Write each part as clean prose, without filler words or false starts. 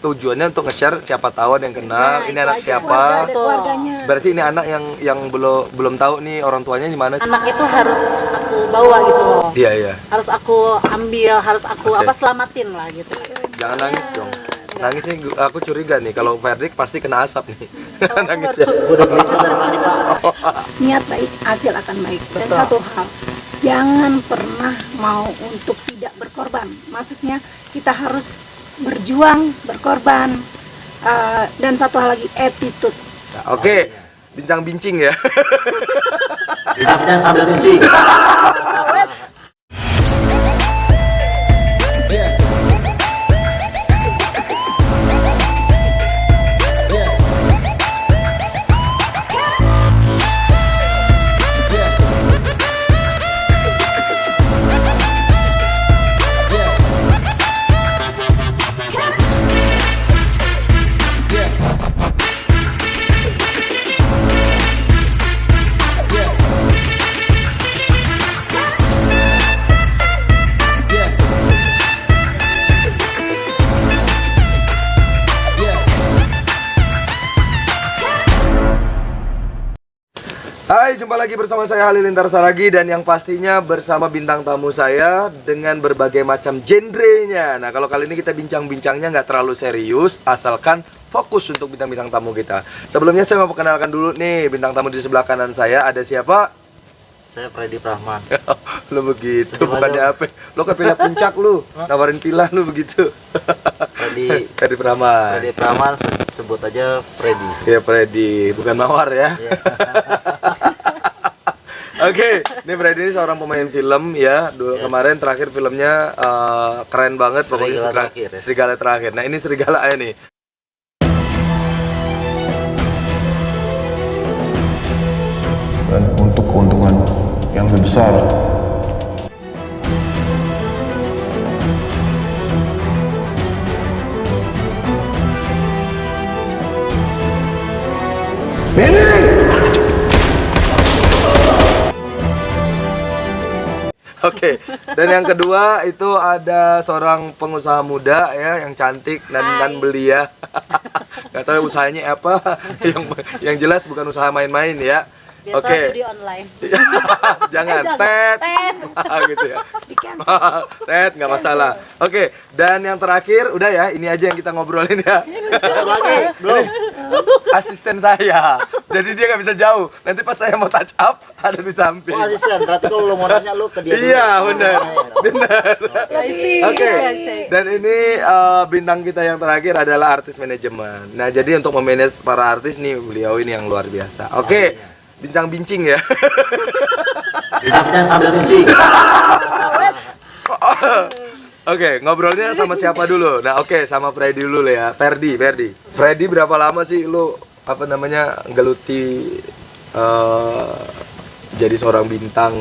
tujuannya untuk nge-share siapa tahu ada yang kenal, ini anak siapa. Keluarganya. Berarti ini anak yang belum tahu nih orang tuanya gimana. Anak itu harus aku bawa gitu loh. Iya, iya. Harus aku ambil, harus aku selamatin lah gitu. Jangan nangis dong. Nangis nih aku curiga nih kalau verdict pasti kena asap nih. Nangis ya. Udah biasa dari tadi Pak. Niat baik, hasil akan baik. Dan satu hal, jangan pernah mau untuk tidak berkorban. Maksudnya kita harus berjuang, berkorban. Dan satu hal lagi, attitude. Nah, oke, bincang-bincing ya. Bincang sambil bincang. Hai, jumpa lagi bersama saya Halilintar Saragi dan yang pastinya bersama bintang tamu saya dengan berbagai macam genrenya. Nah, kalau kali ini kita bincang-bincangnya nggak terlalu serius, asalkan fokus untuk bintang-bintang tamu kita. Sebelumnya saya mau perkenalkan dulu nih bintang tamu di sebelah kanan saya. Ada siapa? Saya Freddy Prahman. Lu begitu, bukannya apa? Lu ke Villa Puncak lu, nawarin villa lu begitu. Freddy Prahman. Freddy Prahman, sebut aja Freddy. Ya Freddy, bukan mawar ya. Oke, ini Freddy ini seorang pemain film ya. Dulu kemarin terakhir filmnya keren banget, pokoknya Serigala Terakhir. Nah, ini Serigala aja nih. Dan untuk keuntungan yang lebih besar. Oke, dan yang kedua itu ada seorang pengusaha muda ya, yang cantik dan belia. Gak tahu usahanya apa, yang jelas bukan usaha main-main ya. Biasa Oke. judi online. Jangan tet. Gitu ya. Tet nggak masalah. Oke, dan yang terakhir udah ya, ini aja yang kita ngobrolin ya. Satu lagi, belum. Asisten saya. Jadi dia nggak bisa jauh. Nanti pas saya mau touch up ada di samping. Oh, asisten, berarti kalau lu mau nanya lu ke dia dulu. Iya, benar. Benar. I Oke. see. Dan ini bintang kita yang terakhir adalah artis manajemen. Nah, jadi untuk memanage para artis nih beliau ini yang luar biasa. Oke. Bincang-bincing ya. Bincang sambil bincang. Oke, ngobrolnya sama siapa dulu? Nah, oke, sama Freddy dulu ya. Ferdi. Freddy berapa lama sih lu geluti jadi seorang bintang?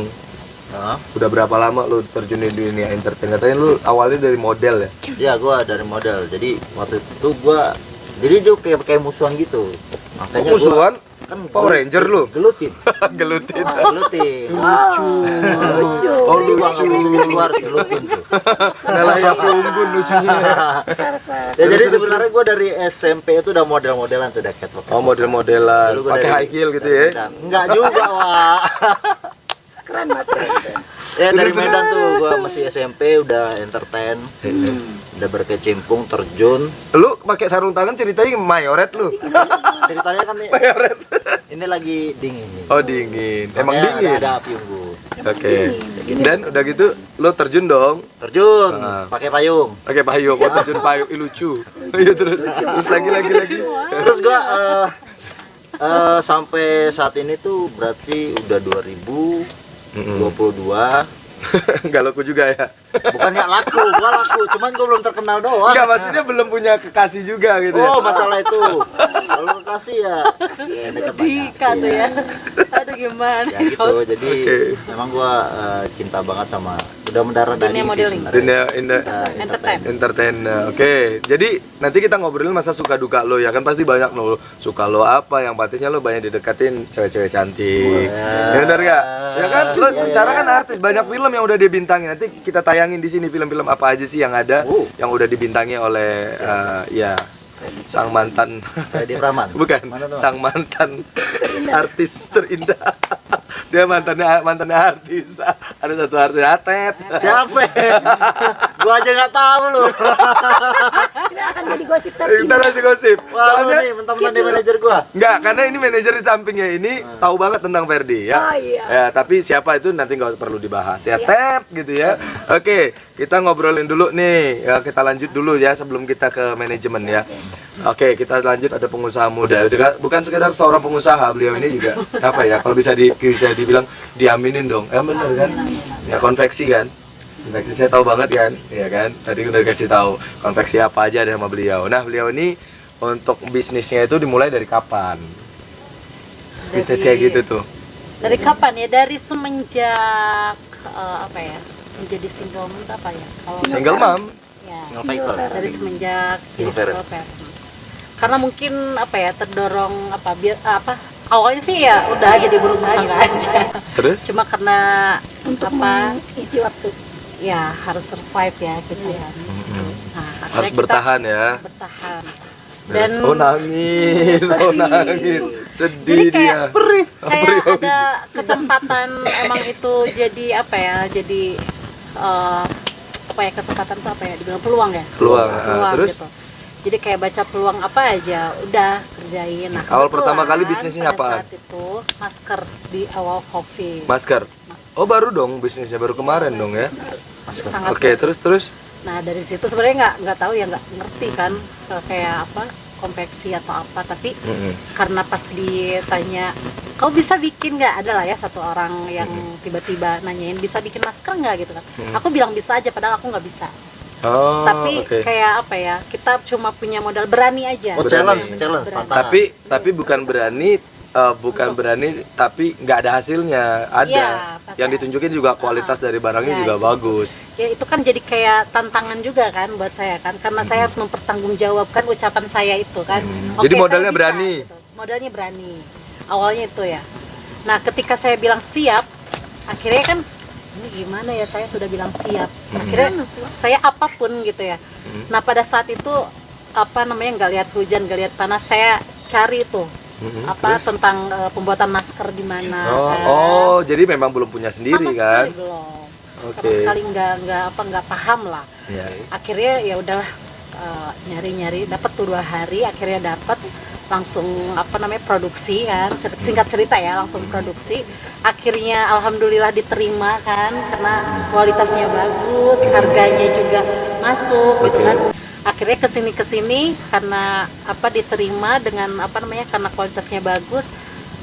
Udah berapa lama lu terjun di dunia entertain? Katanya lu awalnya dari model ya? Iya, gua dari model. Jadi waktu itu gua juga kayak musuhan gitu. Makanya Musuhan? kan Power Ranger lu? gelutin. Gelutin. Gelutin. Lucu. Oh, Jadi gua lucu. nggak masukin keluar gelutin tuh. Nggak layak unggun lucunya. Ya, jadi sebenarnya gue dari SMP itu udah model-modelan tuh, udah catwalk. Oh, model-modelan. Dulu gua Pakai dari- high heel gitu ya? Medan. Enggak juga, Wak. Keren banget. Ya dari Medan tuh gue masih SMP udah entertain. Udah berkecimpung, terjun. Lu pakai sarung tangan ceritanya mayoret lu. Ceritanya kan Mayoret. ini lagi dingin nih. Oh, dingin. Emang Makanya dingin. Ada api unggun. Oke. Dan udah gitu lu terjun dong. Terjun, Ah. pakai payung. Pakai payung, oh terjun payung, ih lucu. Iya terus lagi. Terus gue sampai saat ini tuh berarti udah 2022. Enggak laku juga ya. Bukannya laku, gua laku, cuman gua belum terkenal doang. Enggak, maksudnya belum punya kekasih juga gitu ya. Oh, masalah itu. Kalau kasih ya deket Dika tuh ya. Aduh gimana? Ya gitu. Jadi memang gua cinta banget sama Udah mendarat Dunia sih modeling. sebenarnya. Entertain. Entertain. Oke. Jadi nanti kita ngobrolin masa suka duka lo ya kan pasti banyak lo suka lo apa yang pastinya lo banyak didekatin cewek-cewek cantik. Ya benar gak? Ya kan lo secara kan artis banyak film yang udah dibintangi. Nanti kita tayangin di sini film-film apa aja sih yang ada yang udah dibintangi oleh ya sang mantan Freddy Praman. bukan Mana tuh? sang mantan artis terindah. Dia mantannya artis. Ada satu artis Atet. Siapa? Gua aja nggak tahu loh. Ini akan jadi gosip Kita tertinggi. masih gosip. Wah, Soalnya nih mentang-mentang dia manajer gua. enggak, karena ini manajer di sampingnya ini tahu banget tentang Ferdi ya. Oh, iya. Ya, tapi siapa itu nanti nggak perlu dibahas ya, Tet gitu ya. Oke, kita ngobrolin dulu nih. Ya, kita lanjut dulu ya sebelum kita ke manajemen ya. Oke, kita lanjut ada pengusaha muda. Bukan sekedar seorang pengusaha, beliau ini juga apa ya? Kalau bisa dibilang diaminin dong. Benar kan? Ya konveksi kan. Konveksi saya tahu banget kan, ya kan? Tadi udah kasih tahu konveksi apa aja ada sama beliau. Nah, beliau ini untuk bisnisnya itu dimulai dari kapan? Bisnis kayak gitu tuh. Dari kapan ya? Dari semenjak apa ya? Menjadi single mom itu apa ya? Kalau Single mom. ya, Single parents. dari semenjak jadi Single parents. single parents. Karena mungkin apa ya terdorong apa awalnya sih ya udah jadi berumah tangga aja. Terus? Cuma karena Untuk apa mengisi waktu. ya harus survive ya gitu ya. Nah, akhirnya Harus kita bertahan ya. Bertahan. Dan nangis, nangis, sedih Jadi kayak dia. kayak ada kesempatan emang itu jadi apa ya? Jadi apa ya kesempatan tuh apa ya? Dibilang peluang ya? Peluang, terus? gitu. Jadi kayak baca peluang apa aja, udah kerjain. Nah, Awal pertama kali kebetulan bisnisnya pada apaan? Saat itu masker di awal COVID. Masker. Oh baru dong bisnisnya baru kemarin dong ya. Sangat. Oke, terus. Nah dari situ sebenarnya nggak tahu ya nggak ngerti kan kayak apa konveksi atau apa tapi karena pas ditanya kau bisa bikin nggak ada lah ya satu orang yang tiba-tiba nanyain bisa bikin masker nggak gitu kan aku bilang bisa aja padahal aku nggak bisa Oh, tapi oke. kayak apa ya kita cuma punya modal berani aja Oh, Berani. challenge, Berani. tantangan. Tapi bukan berani tapi nggak ada hasilnya. Ada. Iya, pasti Yang ditunjukin juga kualitas dari barangnya Ya, juga itu. bagus. ya itu kan jadi kayak tantangan juga kan buat saya kan karena saya harus mempertanggungjawabkan ucapan saya itu kan. Jadi Oke, modalnya saya bisa, berani. gitu. Modalnya berani awalnya itu ya. Nah ketika saya bilang siap akhirnya kan ini gimana ya saya sudah bilang siap akhirnya saya apapun gitu ya. Nah pada saat itu apa namanya nggak lihat hujan nggak lihat panas saya cari tuh apa tentang pembuatan masker di mana kan. Oh, jadi memang belum punya sendiri sama kan? sekali belum sama Oke. sekali nggak paham lah. Iya. Akhirnya ya udahlah nyari dapat tuh 2 hari akhirnya dapat langsung apa namanya produksi kan singkat cerita ya langsung produksi akhirnya alhamdulillah diterima kan karena kualitasnya bagus harganya juga masuk gitu kan akhirnya kesini karena apa diterima dengan apa namanya karena kualitasnya bagus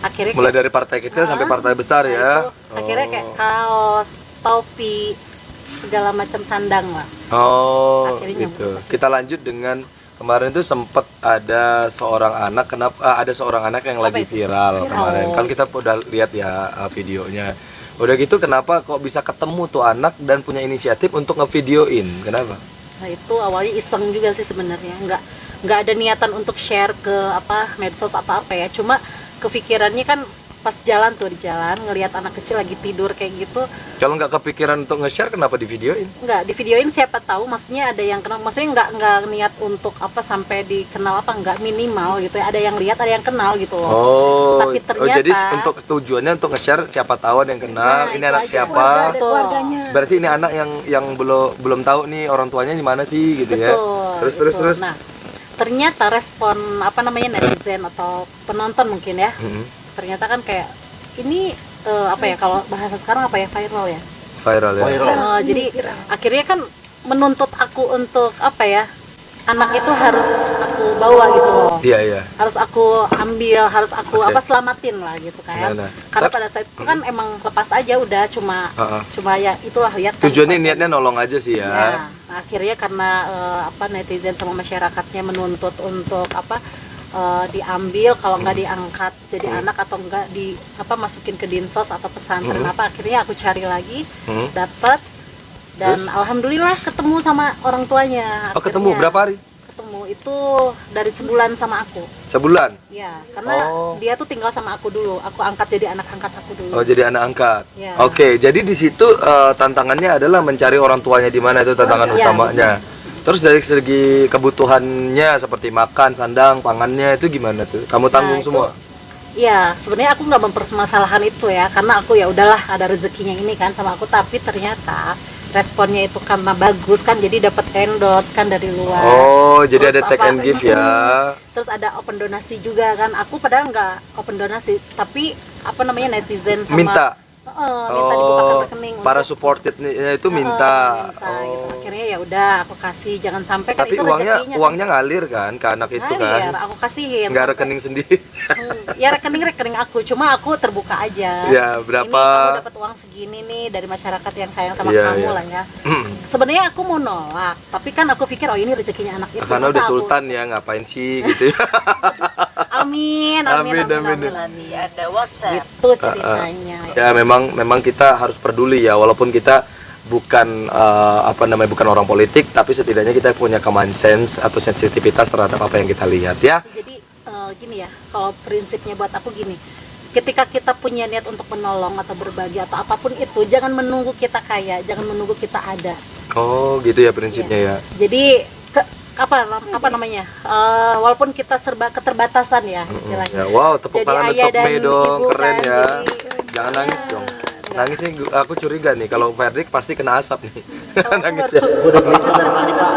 akhirnya Mulai dari partai kecil sampai partai besar nah ya. itu, akhirnya kayak kaos topi segala macam sandang lah. Oh, Akhirnya gitu. nyambung ke situ. Kita lanjut dengan kemarin itu sempat ada seorang anak ada seorang anak yang lagi itu? viral kemarin. Oh. Kan kita udah lihat ya videonya. Udah gitu kenapa kok bisa ketemu tuh anak dan punya inisiatif untuk ngevideoin? Kenapa? Nah itu awalnya iseng juga sih sebenarnya nggak ada niatan untuk share ke apa medsos apa ya cuma kepikirannya kan pas jalan tuh di jalan ngelihat anak kecil lagi tidur kayak gitu Kalau nggak kepikiran untuk nge-share kenapa divideoin? nggak di videoin siapa tahu maksudnya ada yang kenal maksudnya nggak niat untuk apa sampai dikenal apa nggak minimal gitu ya ada yang lihat ada yang kenal gitu loh. Oh, Tapi ternyata- jadi untuk tujuannya untuk nge-share siapa tahu ada yang kenal, Nah, ini itu anak aja. siapa? Ada Betul. keluarganya. Berarti ini anak yang belum tahu nih orang tuanya di mana sih gitu ya. Betul, Terus. betul. Nah, ternyata respon apa namanya netizen atau penonton mungkin ya. Ternyata kan kayak ini apa ya kalau bahasa sekarang apa ya viral ya. Viral ya. Viral. Jadi akhirnya kan menuntut aku untuk apa ya anak itu harus aku bawa gitu loh. Iya. Harus aku ambil, harus aku Oke. apa selamatin lah gitu kan. Nah. Karena pada saat itu kan emang lepas aja udah cuma ya itulah lihat kan. Tujuannya niatnya nolong aja sih ya. Nah, akhirnya karena apa netizen sama masyarakatnya menuntut untuk apa diambil kalau nggak diangkat jadi anak atau nggak di apa masukin ke dinsos atau pesantren apa akhirnya aku cari lagi dapat Dan Terus? alhamdulillah ketemu sama orang tuanya. Oh, ketemu Akhirnya berapa hari? Ketemu itu dari sebulan sama aku. Sebulan. Ya, karena Oh. dia tuh tinggal sama aku dulu. Aku angkat jadi anak angkat aku dulu. Oh, jadi anak angkat. Ya. Oke, jadi di situ tantangannya adalah mencari orang tuanya di mana, itu tantangan Ya, utamanya. Terus dari segi kebutuhannya seperti makan, sandang, pangannya itu gimana tuh? Kamu tanggung itu- semua? Iya, sebenarnya aku nggak mempermasalahan itu ya, karena aku ya udahlah ada rezekinya ini kan sama aku. Tapi ternyata responnya itu karena bagus kan, jadi dapat endorse kan dari luar. Oh, jadi Terus ada take apa- and give ya. Terus ada open donasi juga kan. Aku padahal nggak open donasi, tapi apa namanya netizen sama Minta. minta dibukakan rekening para untuk- supportednya itu minta. minta gitu. Oh. Akhirnya ya udah aku kasih, jangan sampai kan Tapi itu uangnya rezekinya kan. uangnya ngalir kan ke anak itu Ngalir, kan. aku kasihin. Nggak Sampai- rekening sendiri. Ya rekening aku, cuma aku terbuka aja. Ya, berapa? Ini kamu dapat uang segini nih dari masyarakat yang sayang sama Iya, kamu iya. lah ya. Sebenarnya aku mau nolak, tapi kan aku pikir oh ini rezekinya anak itu. Karena masa udah aku- sultan ya, ngapain sih gitu ya. Amin, Amin, amin, amin. amin. Itu ceritanya. Ya memang kita harus peduli ya, walaupun kita bukan bukan orang politik, tapi setidaknya kita punya common sense atau sensitivitas terhadap apa yang kita lihat ya. Jadi gini ya, kalau prinsipnya buat aku gini, ketika kita punya niat untuk menolong atau berbagi atau apapun itu, jangan menunggu kita kaya, jangan menunggu kita ada. Oh gitu ya prinsipnya ya. Jadi apa namanya? Walaupun kita serba keterbatasan ya istilahnya. Ya, wow, tepuk Jadi tangan ayah untuk dan Mei dong, ibu keren kan, ya. jadi- Jangan nangis dong. Enggak. Nangis nih, aku curiga nih kalau Verdik pasti kena asap nih. Nangis ya. Gue udah gelisah dari tadi Pak.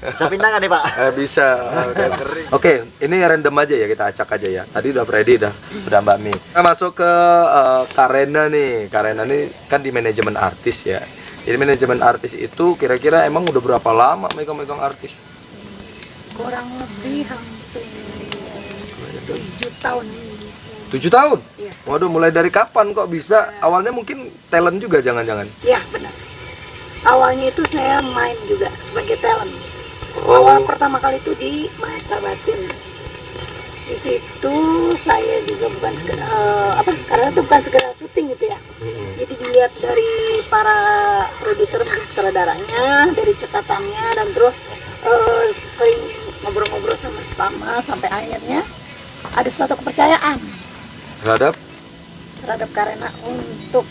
Bisa pindah nggak nih Pak? Bisa. Udah kering. Oke, ini random aja ya, kita acak aja ya. Tadi udah Freddy, udah Mbak Mi. Kita masuk ke Karena nih. Karena nih kan di manajemen artis ya. Jadi manajemen artis itu kira-kira emang udah berapa lama megang-megang artis? Kurang lebih hampir 7 tahun. 7 tahun? Iya. Waduh, mulai dari kapan kok bisa? Awalnya mungkin talent juga jangan-jangan. Ya benar. Awalnya itu saya main juga sebagai talent. Oh. Awal pertama kali itu di Mahesa Batin. Di situ saya juga bukan sekedar karena itu bukan sekedar syuting gitu ya. Jadi dilihat dari para produser mungkin sutradaranya, dari catatannya, dan terus sering ngobrol-ngobrol sama sampai akhirnya ada suatu kepercayaan Terhadap? Karena untuk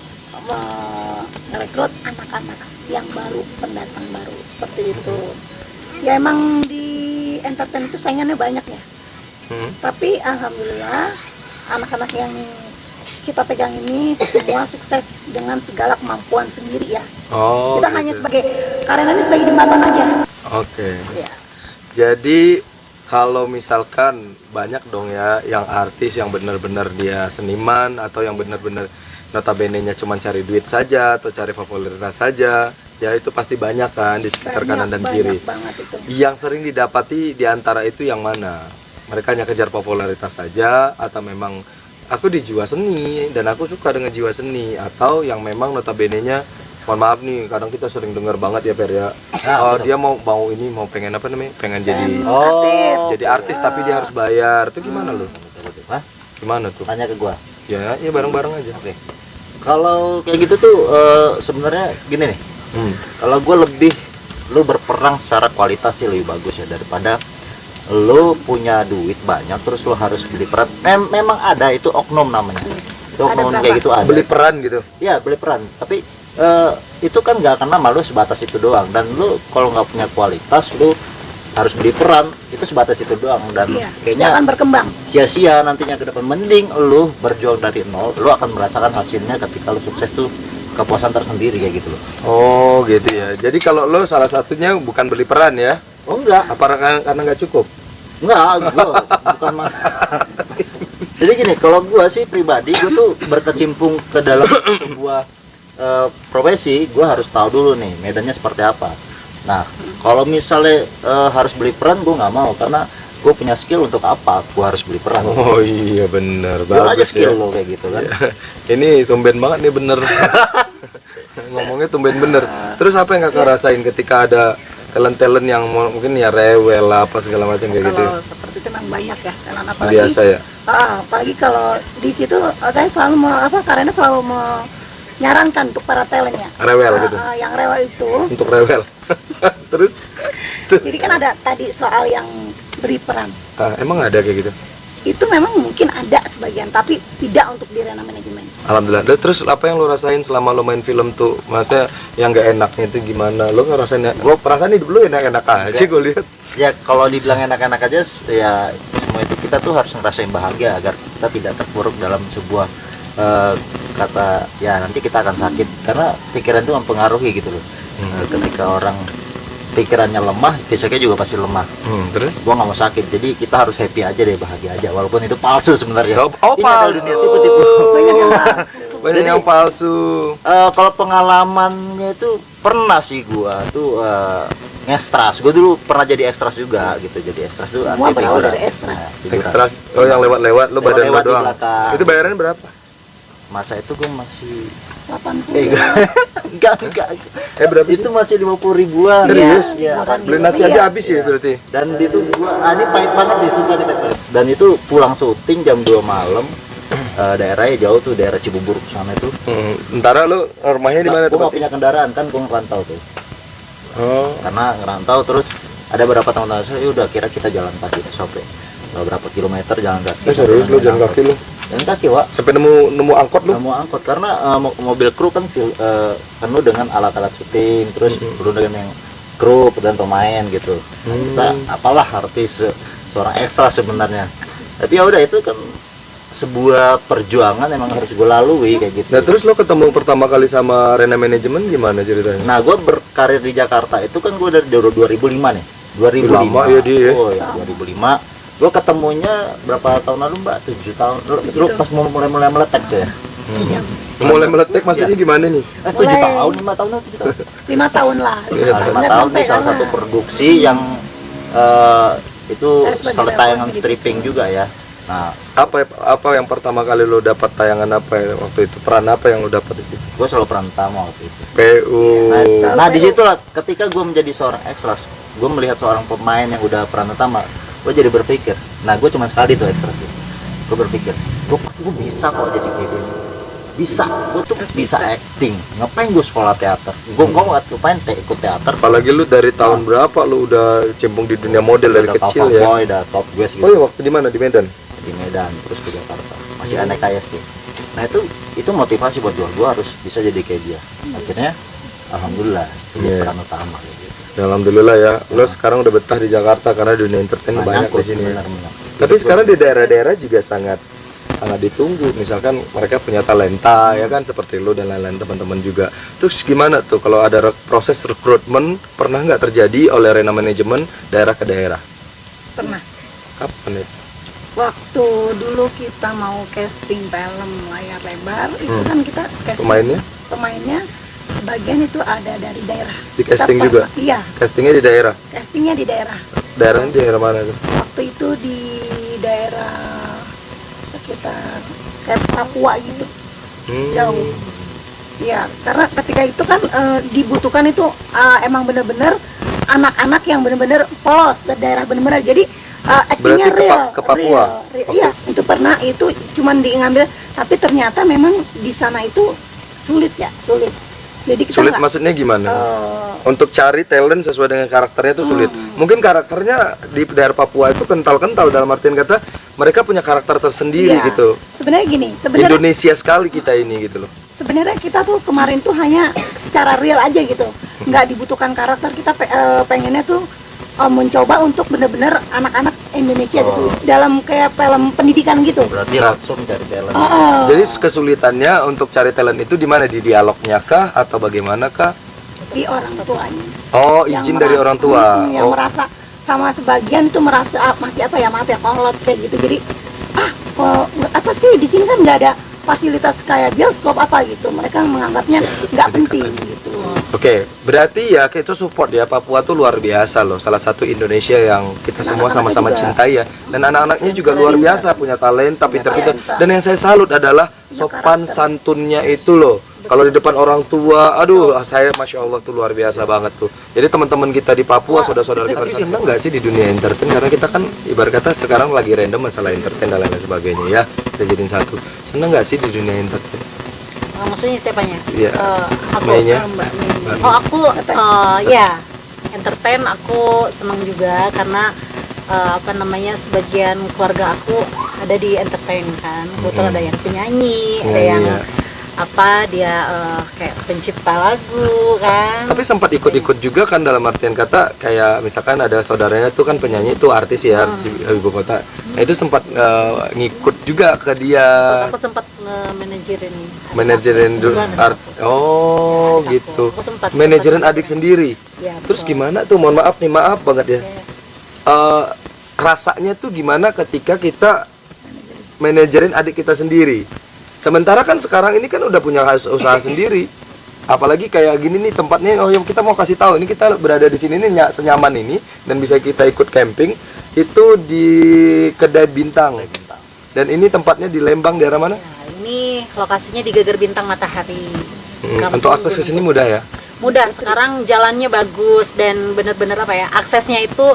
merekrut anak-anak yang baru, pendatang baru seperti itu. Ya emang di entertain itu saingannya banyak ya. Tapi alhamdulillah anak-anak yang kita pegang ini semua sukses dengan segala kemampuan sendiri ya. Oh. Kita gitu. hanya karena ini sebagai jembatan aja. Oke. Ya. Jadi kalau misalkan banyak dong ya yang artis yang benar-benar dia seniman atau yang benar-benar notabene-nya cuma cari duit saja atau cari popularitas saja, ya itu pasti banyak kan di sekitar kanan dan kiri. Banget itu. Yang sering didapati di antara itu yang mana? Mereka hanya kejar popularitas saja atau memang aku di jiwa seni dan aku suka dengan jiwa seni, atau yang memang notabene-nya mohon maaf nih, kadang kita sering dengar banget ya Per ya. betul. Dia mau pengen apa namanya? Pengen jadi Oh, jadi artis tapi dia harus bayar. Itu gimana lo? Hah? Gimana tuh? Tanya ke gua. Ya bareng-bareng aja. Oke. Kalau kayak gitu tuh sebenarnya gini nih. Kalau gue lu berperang secara kualitas sih lebih bagus ya daripada lu punya duit banyak terus lu harus beli peran. Memang ada itu oknum namanya. Itu oknum Ada kayak gitu ada. Beli peran gitu. Iya beli peran. Tapi itu kan nggak akan lama lu sebatas itu doang. Dan lu kalau nggak punya kualitas lu harus beli peran itu sebatas itu doang. Dan Iya, kayaknya akan berkembang. sia-sia nantinya ke depan. Mending lu berjuang dari nol, lu akan merasakan hasilnya ketika lu sukses tuh kepuasan tersendiri kayak gitu loh. Oh gitu ya. Jadi kalau lo salah satunya bukan beli peran ya? Oh enggak, Apa karena nggak cukup? enggak, gua bukan mah. Jadi gini, kalau gua sih pribadi gua tuh berkecimpung ke dalam sebuah profesi, gua harus tahu dulu nih medannya seperti apa. Nah, kalau misalnya harus beli peran gua nggak mau karena gue punya skill untuk apa gua harus beli peran. Oh iya bener, Jual aja bagus skill ya. lo kayak gitu kan. Ini tumben banget nih bener. Ngomongnya tumben bener. Terus apa yang kakak rasain ketika ada talent-talent yang mungkin ya rewel lah apa segala macam kayak gitu? Kalau seperti itu memang banyak ya, karena apalagi Biasa ya. apalagi kalau di situ saya selalu karena selalu nyarankan untuk para talentnya. Rewel gitu. Yang rewel itu. Untuk rewel. Terus Jadi kan ada tadi soal yang beri peran. emang ada kayak gitu. Itu memang mungkin ada sebagian, tapi tidak untuk di Rena Manajemen. Alhamdulillah. Dan terus apa yang lo rasain selama lo main film tuh? Maksudnya yang gak enaknya itu gimana? Lo ngerasain ya? Gue perasaan hidup lo enak-enak aja gue lihat. Ya kalau dibilang enak-enak aja ya semua itu kita tuh harus ngerasain bahagia agar kita tidak terpuruk dalam sebuah kata ya nanti kita akan sakit, karena pikiran itu mempengaruhi gitu loh. Ketika orang pikirannya lemah, fisiknya juga pasti lemah. Terus? Gua nggak mau sakit, jadi kita harus happy aja deh, bahagia aja, walaupun itu palsu sebenarnya. Oh, Ini adalah palsu. dunia tipu-tipu. Banyak yang palsu. Banyak yang palsu. Kalau pengalamannya itu pernah sih gua tuh ngestras. Gua dulu pernah jadi ekstras juga gitu. Jadi ekstras tuh Semua artinya berawal figuran. dari ekstras. Nah, figuran. Ekstras. Oh yang lewat-lewat lo badan lo Lewat-lewat di doang. belakang. Itu bayarannya berapa? Masa itu gua masih 80. enggak. Berapa sih? Itu masih 50 ribuan. Serius? Iya. Beli nasi aja habis ya berarti. Dan itu gua ini pahit banget nih, suka nih pahit banget. Dan itu pulang syuting jam 2 malam. Daerahnya jauh tuh, daerah Cibubur sana itu. Ntar lo rumahnya di mana Gua tuh? nggak punya kendaraan kan, gua ngerantau tuh. Oh. Karena ngerantau terus ada beberapa teman-teman saya, udah kira kita jalan kaki ke Sope. Berapa kilometer jalan kaki. Serius lo jalan kaki lo? Jalan kaki, Wak. Sampai nemu angkot lo? Nggak mau angkot karena mobil kru kan penuh dengan alat-alat syuting, terus penuh dengan yang kru dan pemain gitu. Nah, kita apalah artis seorang ekstra sebenarnya. Tapi ya udah, itu kan sebuah perjuangan emang harus gue lalui kayak gitu. Nah terus lo ketemu pertama kali sama Rena Manajemen gimana ceritanya? Nah, gue berkarir di Jakarta itu kan gue dari 2005 nih. 2005. Lama ya dia. Oh ya, 2005. Gue ketemunya berapa tahun lalu, Mbak? 7 tahun. Lu pas mulai meletek tuh ya. Mulai meletek maksudnya gimana nih? 7 Mulai. tahun, 5 tahun atau 7 tahun? 5 tahun lah. Iya, 5 Nggak tahun sampai di salah karena satu produksi yang itu Saya sebagai salah tayangan relawan di stripping juga ya. Nah, Apa yang pertama kali lo dapat tayangan apa ya waktu itu? Peran apa yang lo dapat di situ? gue selalu peran utama waktu itu. PU. Nah, disitulah ketika gue menjadi seorang ekstras, gue melihat seorang pemain yang udah peran utama, gue jadi berpikir, nah gue cuma sekali tuh ekstras itu. Gue berpikir, gue bisa kok jadi kayak gini. Bisa, gue tuh bisa acting. Ngapain gue sekolah teater? Gue ngapain ikut teater? Apalagi lu dari tahun berapa lu udah cemplung di dunia model dari Udah kecil top ya? boy, udah top gue gitu. Oh iya, waktu di mana? Di Medan? Di Medan terus ke Jakarta, masih aneh kayak tuh. Nah itu motivasi buat gue harus bisa jadi kayak dia. Akhirnya alhamdulillah jadi Iya. peran utama kayak gitu. Ya, alhamdulillah ya. Lo sekarang udah betah di Jakarta karena dunia entertain banyak di sini. Ya. Tapi sekarang di daerah-daerah juga sangat ditunggu. Misalkan mereka punya talenta ya kan, seperti lo dan lain-lain teman-teman juga. Terus gimana tuh kalau ada proses rekrutmen, pernah nggak terjadi oleh Rena Manajemen daerah ke daerah? pernah. Kapan itu? Waktu dulu kita mau casting film layar lebar, itu kan kita casting Pemainnya? sebagian itu ada dari daerah. Di casting Kita juga? Iya, Castingnya di daerah? castingnya di daerah. Daerahnya di daerah mana tuh? Waktu itu di daerah sekitar kayak Papua gitu, jauh. Iya, karena ketika itu kan dibutuhkan itu emang bener-bener anak-anak yang bener-bener polos dari daerah bener-bener. Jadi actingnya Berarti real, ke Papua? real. Iya, itu pernah, itu cuman diambil, tapi ternyata memang di sana itu sulit. Jadi kita Sulit nggak, maksudnya gimana? eh, Untuk cari talent sesuai dengan karakternya itu sulit. Mungkin karakternya di daerah Papua itu kental-kental, dalam artian kata mereka punya karakter tersendiri iya. gitu. Sebenarnya gini, sebenarnya Indonesia sekali kita ini gitu loh. sebenarnya kita tuh kemarin tuh hanya secara real aja gitu, nggak dibutuhkan karakter. Kita pengennya tuh mencoba untuk bener-bener anak-anak Indonesia gitu, dalam kayak film pendidikan gitu. Berarti langsung dari talent. Jadi kesulitannya untuk cari talent itu di mana? Di dialognya kah atau bagaimana kah? Di orang tuanya. Oh, Yang izin dari merasa- orang tua. yang Oh, merasa sama sebagian tuh merasa masih apa ya, maaf ya, kolot kayak gitu. Jadi kok apa sih di sini kan nggak ada fasilitas kayak bioskop apa gitu. Mereka menganggapnya nggak penting gitu. Oke, berarti ya itu support ya. Papua tuh luar biasa loh. Salah satu Indonesia yang kita semua Anak-anaknya sama-sama juga. cintai ya. Dan anak-anaknya juga luar biasa, punya talenta, pinter-pinter. Dan yang saya salut adalah sopan santunnya itu loh. Kalau di depan orang tua, aduh, saya masya Allah tuh luar biasa banget tuh. Jadi teman-teman kita di Papua, saudara-saudara kita, seneng nggak sih di dunia entertain? Karena kita kan ibarat kata sekarang lagi random masalah entertain dan lain sebagainya ya. Kita jadiin satu. Seneng nggak sih di dunia entertain? Maksudnya siapanya? Iya. Aku. Mainnya. Mbak Mei. Oh aku ya entertain, aku senang juga karena apa namanya, sebagian keluarga aku ada di entertain kan. Kebetulan ada yang penyanyi, ada yang Iya. apa dia kayak pencipta lagu kan. Tapi sempat ikut-ikut juga kan, dalam artian kata kayak misalkan ada saudaranya tuh kan penyanyi itu artis ya, artis ibu kota. Nah itu sempat ngikut juga ke dia, Aku sempat manajerin manajerin oh Aku. gitu, Aku sempat manajerin adik sendiri. Ya, Terus betul. gimana tuh, mohon maaf nih, maaf banget ya, Oke. rasanya tuh gimana ketika kita manajerin adik kita sendiri, sementara kan sekarang ini kan udah punya usaha sendiri. Apalagi kayak gini nih tempatnya, oh yang kita mau kasih tahu ini kita berada di sini nih senyaman ini dan bisa kita ikut camping itu di Kedai Bintang. Dan ini tempatnya di Lembang, daerah mana? Nah, ini lokasinya di Geger Bintang Matahari. Kampung Untuk akses ke sini Gunung. mudah ya. Mudah, sekarang jalannya bagus dan bener-bener apa ya, aksesnya itu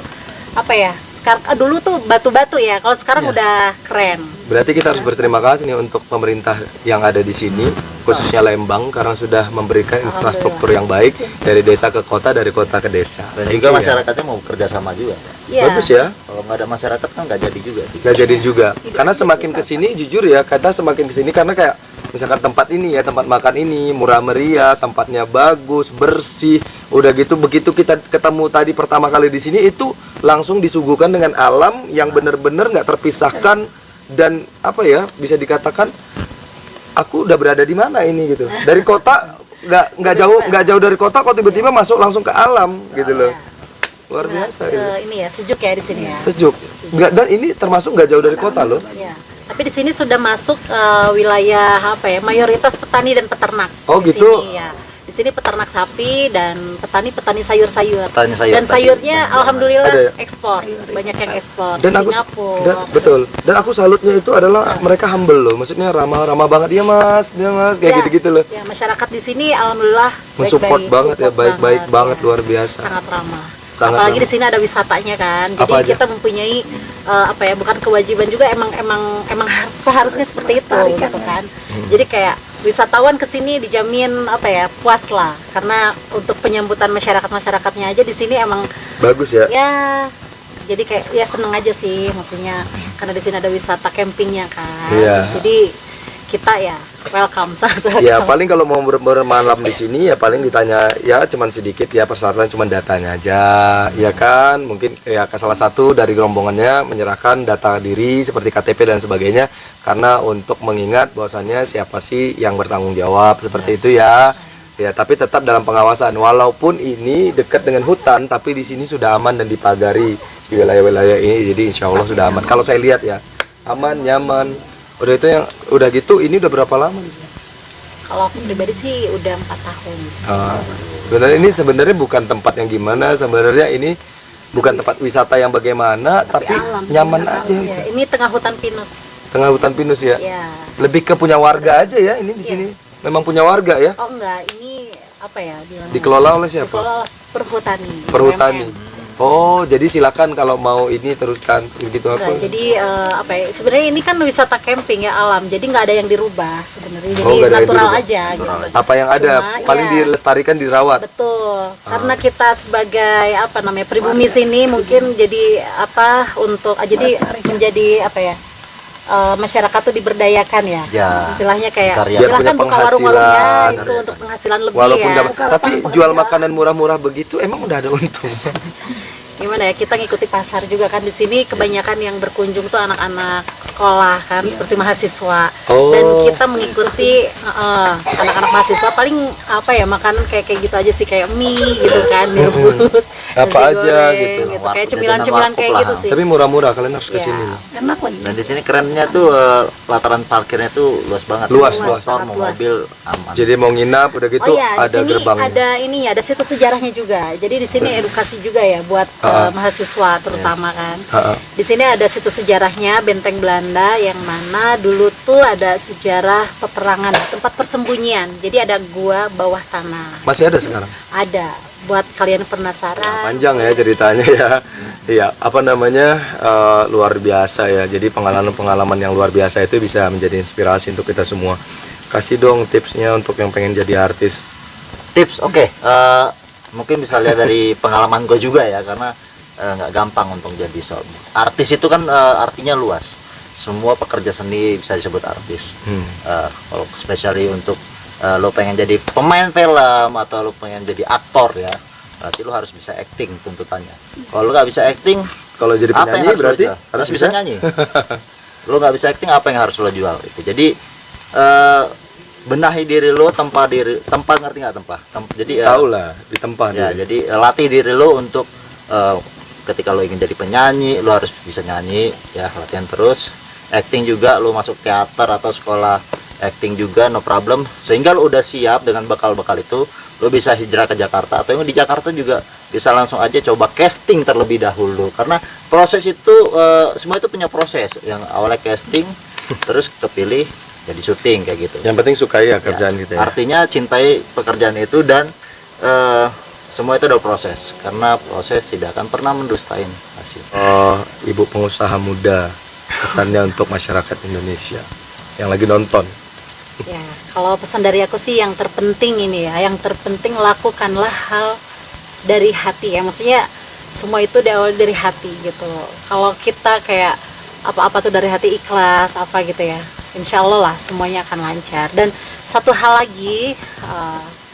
apa ya, sekarang dulu tuh batu-batu ya, kalau sekarang udah keren. Berarti kita harus berterima kasih nih untuk pemerintah yang ada di sini, khususnya Lembang, karena sudah memberikan infrastruktur yang baik dari desa ke kota, dari kota ke desa. Dan Thank juga you ya. masyarakatnya mau kerjasama juga. Iya. Bagus ya. Kalau nggak ada masyarakat kan nggak jadi juga. Nggak jadi juga. Karena semakin kesini, jujur ya, kata semakin kesini karena kayak misalkan tempat ini ya, tempat makan ini murah meriah, tempatnya bagus, bersih. Udah gitu, begitu kita ketemu tadi pertama kali di sini itu langsung disuguhkan dengan alam yang bener-bener nggak terpisahkan, dan apa ya, bisa dikatakan aku udah berada di mana ini gitu. Dari kota nggak jauh dari kota, kok tiba-tiba masuk langsung ke alam gitu loh. Luar Nah, biasa gitu. ini ya, sejuk ya di sini ya. Sejuk. Nggak, dan ini termasuk nggak jauh dari kota loh. Ya. Tapi di sini sudah masuk wilayah apa ya, mayoritas petani dan peternak. Oh, Di gitu. sini, ya. Di sini peternak sapi dan petani sayur-sayur. Petani sayur Dan tadi. sayurnya alhamdulillah Ada ya? ekspor, banyak yang ekspor. Dan Di aku Singapura. betul. Dan aku salutnya itu adalah mereka humble loh. Maksudnya ramah-ramah banget, dia mas, kayak Ya, gitu-gitu loh. Ya, masyarakat di sini alhamdulillah Mensupport banget ya, support baik-baik banget, ya. luar biasa. Sangat ramah. Sangat Apalagi ramah. di sini ada wisatanya kan. Jadi Apa aja? kita mempunyai apa ya, bukan kewajiban juga, emang seharusnya seperti itu gitu kan. Jadi kayak wisatawan ke sini dijamin apa ya, puas lah. Karena untuk penyambutan masyarakatnya aja di sini emang Bagus ya. ya, jadi kayak ya seneng aja sih, maksudnya karena di sini ada wisata campingnya kan. Iya. Jadi kita ya welcome satu. Ya paling kalau mau bermalam di sini ya paling ditanya ya cuman sedikit ya, persyaratan cuman datanya aja ya kan. Mungkin ya salah satu dari rombongannya menyerahkan data diri seperti KTP dan sebagainya, karena untuk mengingat bahwasannya siapa sih yang bertanggung jawab seperti itu ya. Ya, tapi tetap dalam pengawasan. Walaupun ini dekat dengan hutan, tapi di sini sudah aman dan dipagari di wilayah-wilayah ini. Jadi insya Allah sudah aman. Kalau saya lihat ya, aman, nyaman. Udah itu yang udah gitu, ini udah berapa lama? Kalau aku pribadi sih udah 4 tahun. Sebenarnya ini sebenarnya bukan tempat yang gimana. Sebenarnya ini bukan tempat wisata yang bagaimana, tapi alam, nyaman alam. aja. Ya, ini tengah hutan pinus. Tengah hutan pinus ya. Ya. Lebih ke punya warga aja ya ini di Iya. sini. Memang punya warga ya. Oh enggak, ini apa ya bilangnya? Dikelola oleh siapa? Dikelola perhutani. Perhutani. BUMN. Oh, jadi silakan kalau mau ini teruskan begitu apa? Enggak, jadi apa ya? Sebenarnya ini kan wisata camping ya, alam. Jadi nggak ada yang dirubah sebenarnya. Jadi Oh, nggak ada yang natural dirubah. aja gitu. Apa yang ada Cuma, paling ya. dilestarikan, dirawat. Betul. Karena kita sebagai apa namanya, pribumi sini mungkin jadi apa untuk jadi menjadi apa ya? Masyarakat tuh diberdayakan ya. Ya. Istilahnya kayak Biar punya silahkan buka warung-warungnya penghasilan. itu untuk penghasilan lebih Walaupun ya. nggak- tapi jual makanan murah-murah begitu emang udah ada untung. Gimana ya, kita ngikuti pasar juga kan. Di sini kebanyakan yang berkunjung tuh anak-anak sekolah kan, seperti mahasiswa. Oh. Dan kita mengikuti anak-anak mahasiswa paling apa ya, makanan kayak gitu aja sih, kayak mie gitu kan, mie rebus, Apa nasi aja goreng, gitu. kayak Warteg, cemilan-cemilan jajanan kayak warkop gitu lah. sih. Tapi murah-murah, kalian harus ke Ya. sini. enak lagi. Dan di sini kerennya tuh lataran parkirnya tuh luas banget. Luas, Mau luas. motor, mau Sangat luas. mobil aman. Jadi mau nginap udah gitu Oh iya, ada di sini gerbangnya. ada ininya, ada situs sejarahnya juga. Jadi di sini edukasi juga ya buat mahasiswa terutama kan. Ha-ha. Di sini ada situs sejarahnya Benteng Belanda yang mana dulu tuh ada sejarah peperangan, tempat persembunyian. Jadi ada gua bawah tanah. Masih ada sekarang. Ada. Buat kalian penasaran. Panjang ya ceritanya ya. Iya, apa namanya, luar biasa ya. Jadi pengalaman-pengalaman yang luar biasa itu bisa menjadi inspirasi untuk kita semua. Kasih dong tipsnya untuk yang pengen jadi artis. Tips, oke. Mungkin bisa lihat dari pengalaman gue juga ya, karena nggak gampang untuk jadi artis itu kan artinya luas. Semua pekerja seni bisa disebut artis. Kalau especially untuk lo pengen jadi pemain film atau lo pengen jadi aktor ya, berarti lo harus bisa acting tuntutannya. Kalau lo nggak bisa acting, Kalau jadi apa yang penyanyi berarti harus bisa nyanyi. Lo nggak bisa acting, apa yang harus lo jual itu. Jadi benahi diri lo, tempa ngerti nggak tempa? Jadi tahu lah ditempa ya, dulu. jadi latih diri lo untuk ketika lo ingin jadi penyanyi, lo harus bisa nyanyi ya, latihan terus. Acting juga, lo masuk teater atau sekolah acting juga, no problem. Sehingga lo udah siap dengan bekal-bekal itu, lo bisa hijrah ke Jakarta, atau yang di Jakarta juga bisa langsung aja coba casting terlebih dahulu. Karena proses itu semua itu punya proses. Yang awalnya casting, terus kepilih jadi syuting kayak gitu. Yang penting sukai ya kerjaan kita ya. Artinya cintai pekerjaan itu, dan semua itu ada proses, karena proses tidak akan pernah mendustain hasil. Oh, ibu pengusaha muda, pesannya untuk masyarakat Indonesia yang lagi nonton. Ya, kalau pesan dari aku sih yang terpenting ini ya, yang terpenting lakukanlah hal dari hati ya. Maksudnya semua itu diawali dari hati gitu. Kalau kita kayak apa-apa tuh dari hati, ikhlas apa gitu ya, insya Allah lah semuanya akan lancar. Dan satu hal lagi,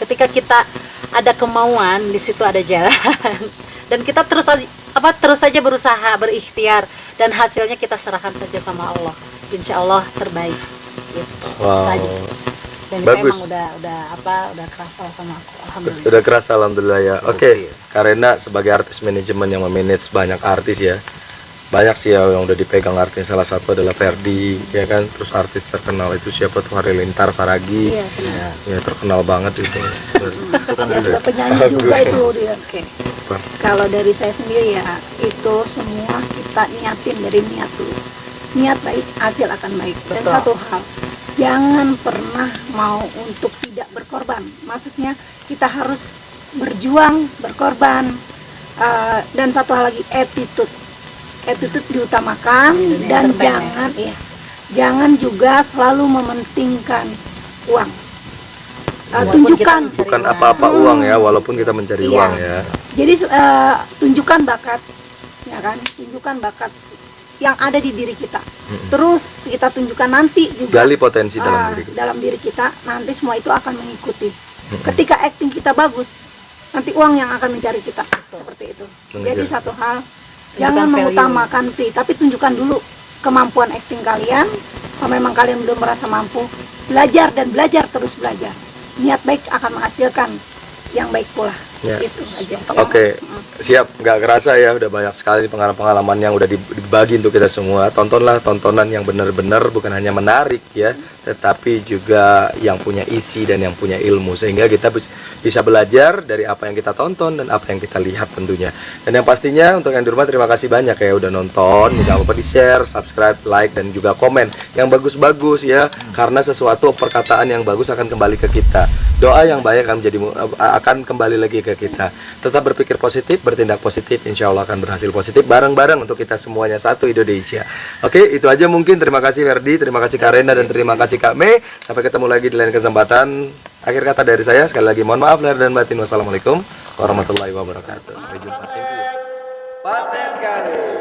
ketika kita ada kemauan, di situ ada jalan. Dan kita terus saja berusaha, berikhtiar, dan hasilnya kita serahkan saja sama Allah. Insya Allah terbaik. Gitu. Wow. Itu aja sih. Dan Bagus. itu emang udah kerasa sama aku. Alhamdulillah. Udah kerasa alhamdulillah ya. Oke, karena sebagai artis manajemen yang memanage banyak artis ya. Banyak sih ya yang udah dipegang artis, salah satu adalah Ferdi ya kan, terus artis terkenal itu siapa tuh, Halilintar Saragi. Iya, benar. Ya terkenal banget itu. Itu kan Sudah penyanyi juga itu dia. Oke. Kalau dari saya sendiri ya, itu semua kita niatin dari niat dulu. Niat baik, hasil akan baik. Dan Betul. satu hal, jangan pernah mau untuk tidak berkorban. Maksudnya kita harus berjuang, berkorban. Dan satu hal lagi, attitude diutamakan. Dan jangan juga selalu mementingkan uang. Tunjukkan. Bukan apa-apa uang ya, walaupun kita mencari Iya. uang ya. Jadi tunjukkan bakat, ya kan? Tunjukkan bakat yang ada di diri kita. Terus kita tunjukkan nanti juga. Gali potensi dalam diri kita. Dalam diri kita, nanti semua itu akan mengikuti. Ketika acting kita bagus, nanti uang yang akan mencari kita. Seperti itu. Jadi satu hal, jangan value. mengutamakan fee, tapi tunjukkan dulu kemampuan acting kalian. Kalau memang kalian belum merasa mampu, belajar dan belajar, terus belajar. Niat baik akan menghasilkan yang baik pula. Ya. Itu aja. Oke, siap. Nggak kerasa ya, udah banyak sekali pengalaman-pengalaman yang udah dibagi untuk kita semua. Tontonlah tontonan yang benar-benar bukan hanya menarik ya, tetapi juga yang punya isi dan yang punya ilmu, sehingga kita bisa belajar dari apa yang kita tonton dan apa yang kita lihat tentunya. Dan yang pastinya untuk yang di rumah, terima kasih banyak ya udah nonton. Jangan lupa di share, subscribe, like, dan juga komen yang bagus-bagus ya, karena sesuatu perkataan yang bagus akan kembali ke kita. Doa yang baik akan kembali lagi ke kita. Tetap berpikir positif, bertindak positif, insya Allah akan berhasil positif bareng-bareng untuk kita semuanya, satu Indonesia. Oke, itu aja mungkin. Terima kasih Ferdi, terima kasih Karena, dan terima kasih Kak Mei. Sampai ketemu lagi di lain kesempatan. Akhir kata dari saya, sekali lagi mohon maaf lahir dan batin. Wassalamualaikum warahmatullahi wabarakatuh. Sampai jumpa. Thank you. Paten kali.